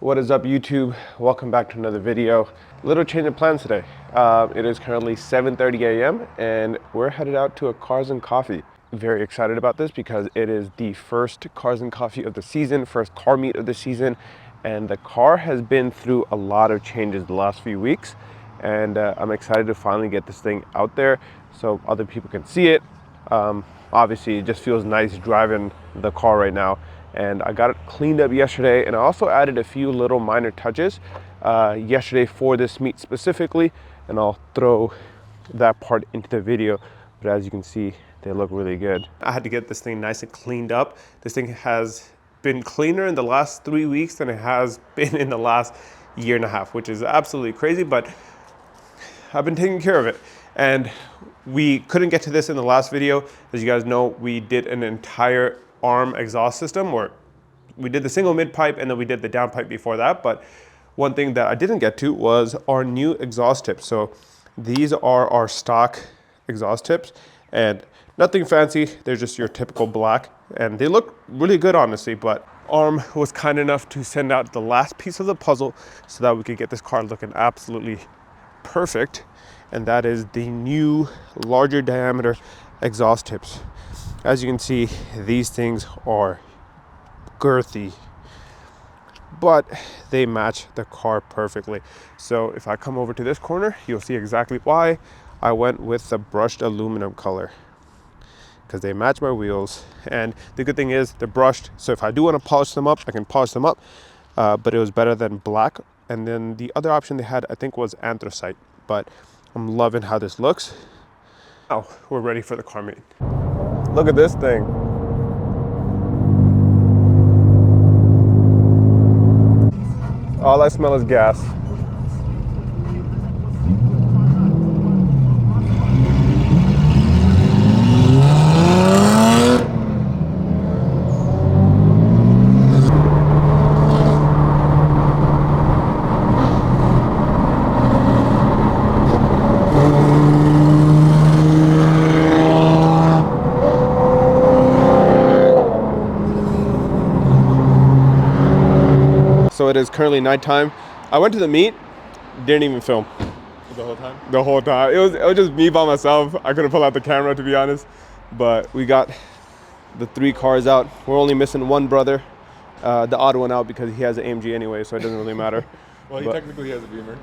What is up, YouTube? Welcome back to another video. Little change of plans today. It is currently 7:30 a.m. and we're headed out to a Cars and Coffee. Very excited about this because it is the first Cars and Coffee of the season, first car meet of the season, and the car has been through a lot of changes the last few weeks, and I'm excited to finally get this thing out there so other people can see it. Obviously, it just feels nice driving the car right now. And I got it cleaned up yesterday, and I also added a few little minor touches yesterday for this meet specifically, and I'll throw that part into the video. But as you can see, they look really good. I had to get this thing nice and cleaned up. This thing has been cleaner in the last 3 weeks than it has been in the last year and a half, which is absolutely crazy, but I've been taking care of it. And we couldn't get to this in the last video. As you guys know, we did an entire arm exhaust system, or we did the single mid pipe and then we did the downpipe before that. But one thing that I didn't get to was our new exhaust tips. So these are our stock exhaust tips and nothing fancy. They're just your typical black and they look really good, honestly. But ARM was kind enough to send out the last piece of the puzzle so that we could get this car looking absolutely perfect, and that is the new larger diameter exhaust tips. As you can see, these things are girthy, but they match the car perfectly. So if I come over to this corner, you'll see exactly why I went with the brushed aluminum color, because they match my wheels. And the good thing is they're brushed, so if I do want to polish them up, I can polish them up, but it was better than black. And then the other option they had, I think, was anthracite, but I'm loving how this looks. Now we're ready for the car meet. Look at this thing. All I smell is gas. So it is currently nighttime. I went to the meet, didn't even film. The whole time? The whole time. It was just me by myself. I couldn't pull out the camera, to be honest. But we got the 3 cars out. We're only missing one brother, the odd one out, because he has an AMG anyway, so it doesn't really matter. Well, he technically has a Beamer.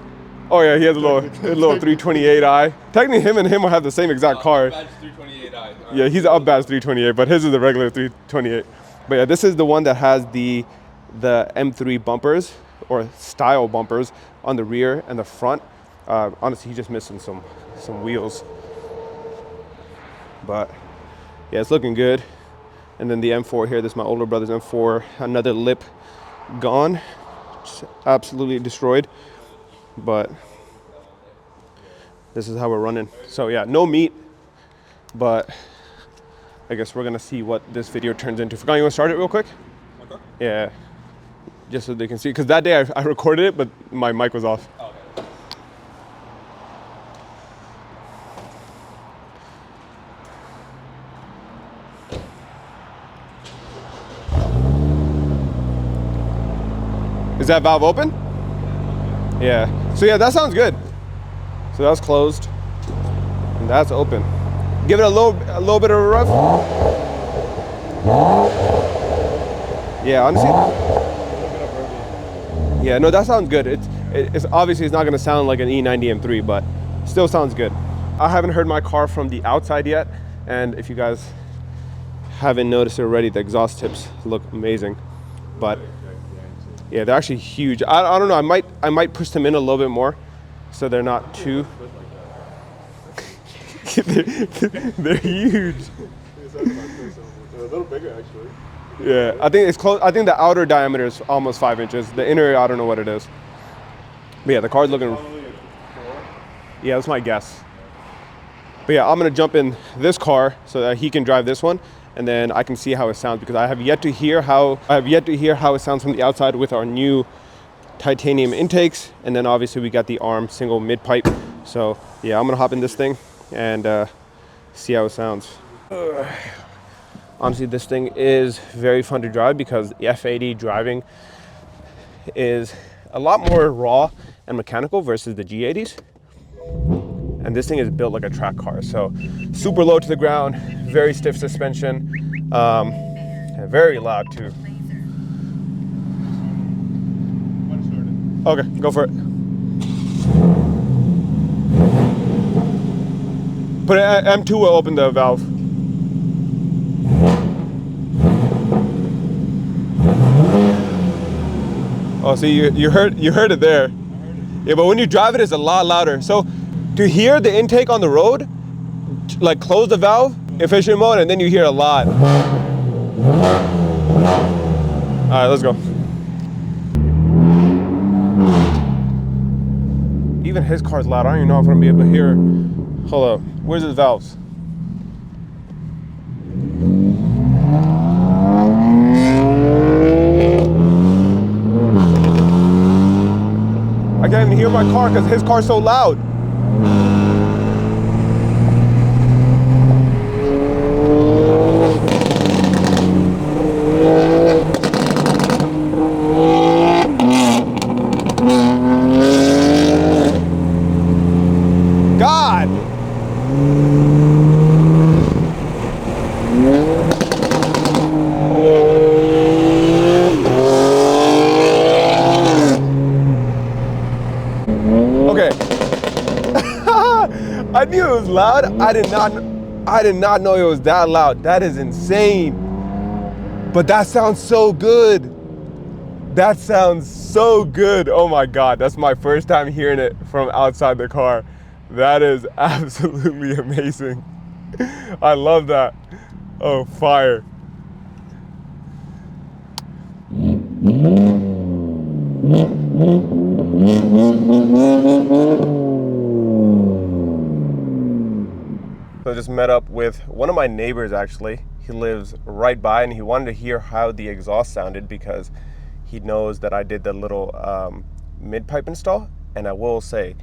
Oh yeah, he has a little 328i. Technically, him and him will have the same exact car. Badge 328i. Yeah, he's up badge 328, but his is the regular 328. But yeah, this is the one that has the M3 bumpers, or style bumpers, on the rear and the front. Honestly, he's just missing some wheels. But yeah, it's looking good. And then the M4 here, this is my older brother's M4, another lip gone, just absolutely destroyed. But this is how we're running. So yeah, no meat, but I guess we're gonna see what this video turns into. Forgot, you wanna start it real quick? Okay. Yeah, just so they can see, because that day I recorded it, but my mic was off. Oh, okay. Is that valve open? Yeah. So yeah, that sounds good. So that's closed, and that's open. Give it a little bit of a rev. Yeah, honestly. Yeah, no, that sounds good. It's obviously it's not gonna sound like an E90 M3, but still sounds good. I haven't heard my car from the outside yet, and if you guys haven't noticed it already, the exhaust tips look amazing. But yeah, they're actually huge. I don't know. I might push them in a little bit more, so they're not too. They're huge. They're a little bigger, actually. Yeah, I think it's close. I think the outer diameter is almost 5 inches. The inner, I don't know what it is. But yeah, the car's looking. Yeah, that's my guess. But yeah, I'm gonna jump in this car so that he can drive this one, and then I can see how it sounds, because I have yet to hear how it sounds from the outside with our new titanium intakes. And then obviously we got the ARM single mid pipe. So yeah, I'm gonna hop in this thing and see how it sounds. Honestly, this thing is very fun to drive because the F80 driving is a lot more raw and mechanical versus the G80s. And this thing is built like a track car. So super low to the ground, very stiff suspension, and very loud too. Okay, go for it. But M2 will open the valve. Oh, see, you heard it there. Yeah, but when you drive it, it's a lot louder. So to hear the intake on the road, like close the valve, efficient mode, and then you hear a lot. All right, let's go. Even his car's loud. I don't even know if I'm gonna be able to hear. Hold up, where's his valves? I can't even hear my car because his car's so loud. God! Okay. I knew it was loud. I did not know it was that loud. That is insane. But that sounds so good. That sounds so good. Oh my God, that's my first time hearing it from outside the car. That is absolutely amazing. I love that. Oh, fire. So I just met up with one of my neighbors actually. He lives right by and he wanted to hear how the exhaust sounded because he knows that I did the little mid-pipe install. And I will say,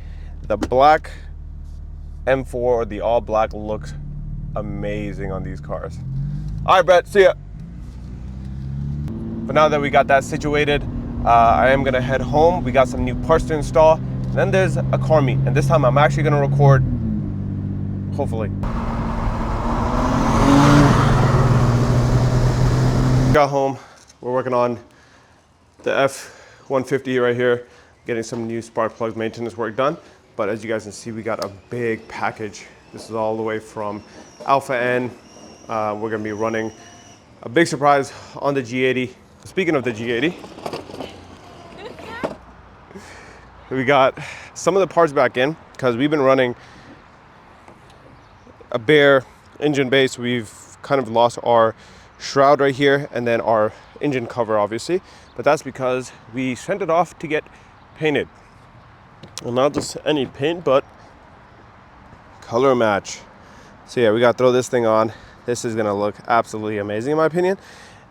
the black M4 or the all black looks amazing on these cars. All right, Brett, see ya. But now that we got that situated, I am gonna head home. We got some new parts to install. And then there's a car meet, and this time I'm actually gonna record, hopefully. Got home, we're working on the F-150 right here, getting some new spark plug maintenance work done. But as you guys can see, we got a big package. This is all the way from Alpha N. We're gonna be running a big surprise on the G80. Speaking of the G80, we got some of the parts back in because we've been running a bare engine base. We've kind of lost our shroud right here and then our engine cover, obviously. But that's because we sent it off to get painted. Well, not just any paint, but color match. So yeah, we got to throw this thing on. This is gonna look absolutely amazing in my opinion.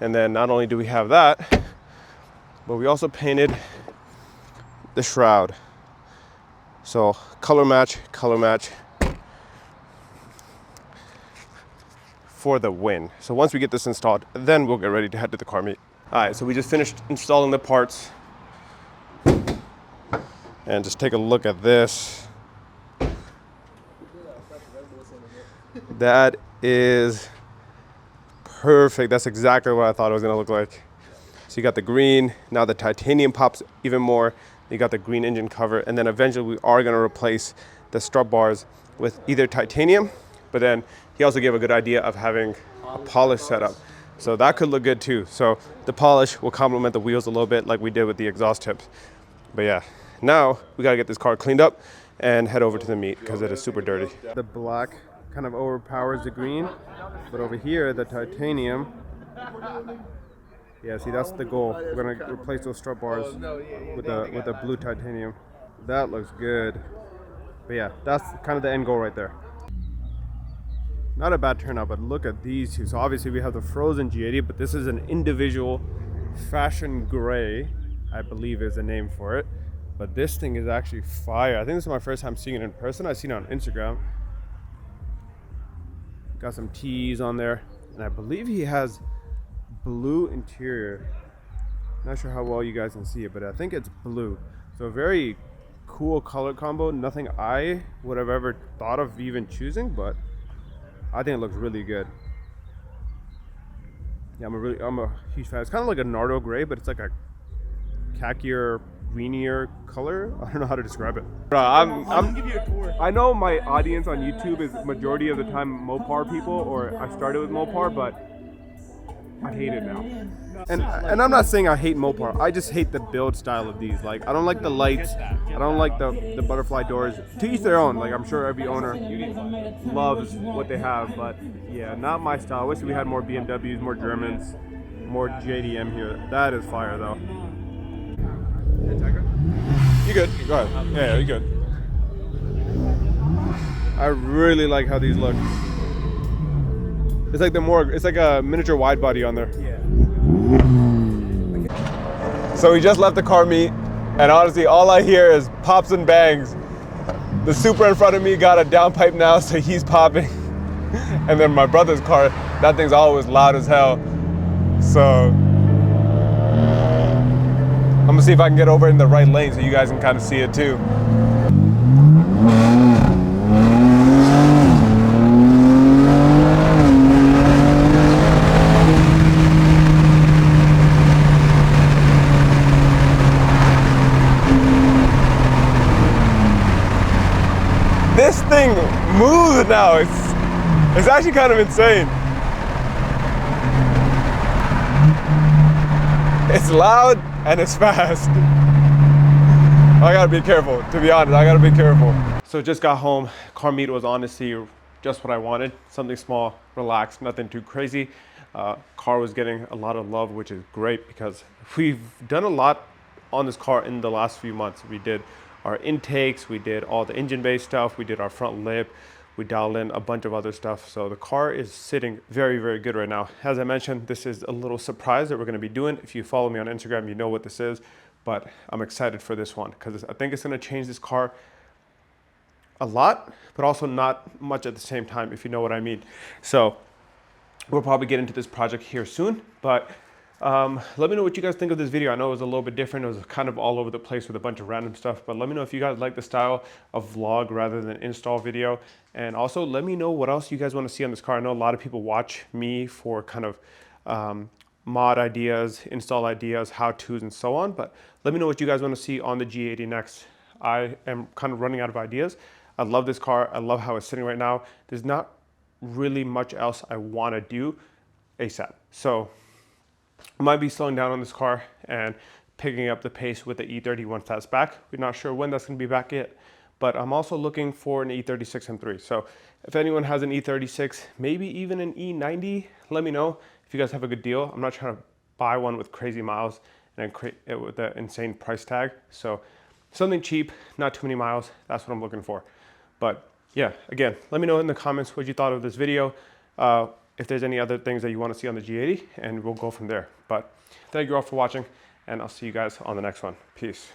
And then not only do we have that, but we also painted the shroud. So color match for the win. So once we get this installed, then we'll get ready to head to the car meet. All right, so we just finished installing the parts. And just take a look at this. That is perfect. That's exactly what I thought it was gonna look like. So you got the green, now the titanium pops even more. You got the green engine cover, and then eventually we are gonna replace the strut bars with either titanium, but then he also gave a good idea of having a polish setup. So that could look good too. So the polish will complement the wheels a little bit like we did with the exhaust tips. But yeah, now we gotta get this car cleaned up and head over to the meet because it is super dirty. The black kind of overpowers the green, but over here the titanium, yeah, see, that's the goal. We're gonna replace those strut bars with the blue titanium. That looks good. But yeah, that's kind of the end goal right there. Not a bad turnout, but look at these two. So obviously we have the frozen G80, but this is an individual fashion gray, I believe is the name for it. But this thing is actually fire. I think this is my first time seeing it in person. I've seen it on Instagram. Got some T's on there. And I believe he has blue interior. Not sure how well you guys can see it, but I think it's blue. So very cool color combo. Nothing I would have ever thought of even choosing, but I think it looks really good. Yeah, I'm a huge fan. It's kind of like a Nardo gray, but it's like a khaki-er, greenier color. I don't know how to describe it. Bro, I know my audience on YouTube is majority of the time Mopar people, or I started with Mopar, but I hate it now. And I'm not saying I hate Mopar. I just hate the build style of these. Like, I don't like the lights. I don't like the butterfly doors. To each their own. Like, I'm sure every owner loves what they have, but yeah, not my style. I wish we had more BMWs, more Germans, more G80 here. That is fire though. You good? Go ahead. Yeah, you good. I really like how these look. It's like it's like a miniature wide body on there. Yeah. So we just left the car meet, and honestly, all I hear is pops and bangs. The Supra in front of me got a downpipe now, so he's popping. And then my brother's car, that thing's always loud as hell. So I'm gonna see if I can get over in the right lane so you guys can kind of see it too. This thing moves now. It's actually kind of insane. It's loud and it's fast. I gotta be careful, to be honest, I gotta be careful. So just got home. Car meet was honestly just what I wanted. Something small, relaxed, nothing too crazy. Car was getting a lot of love, which is great because we've done a lot on this car in the last few months. We did our intakes, we did all the engine-based stuff, we did our front lip, we dialed in a bunch of other stuff. So the car is sitting very, very good right now. As I mentioned, this is a little surprise that we're gonna be doing. If you follow me on Instagram, you know what this is, but I'm excited for this one because I think it's gonna change this car a lot, but also not much at the same time, if you know what I mean. So we'll probably get into this project here soon, but let me know what you guys think of this video. I know it was a little bit different. It was kind of all over the place with a bunch of random stuff, but let me know if you guys like the style of vlog rather than install video. And also let me know what else you guys want to see on this car. I know a lot of people watch me for kind of mod ideas, install ideas, how-tos, and so on, but let me know what you guys want to see on the G80 next. I am kind of running out of ideas. I love this car. I love how it's sitting right now. There's not really much else I want to do ASAP. So I might be slowing down on this car and picking up the pace with the E30 once that's back. We're not sure when that's going to be back yet, but I'm also looking for an E36 M3. So if anyone has an E36, maybe even an E90, let me know if you guys have a good deal. I'm not trying to buy one with crazy miles and with the insane price tag. So something cheap, not too many miles, that's what I'm looking for. But yeah, again, let me know in the comments what you thought of this video. If there's any other things that you want to see on the G80, and we'll go from there. But thank you all for watching, and I'll see you guys on the next one. Peace.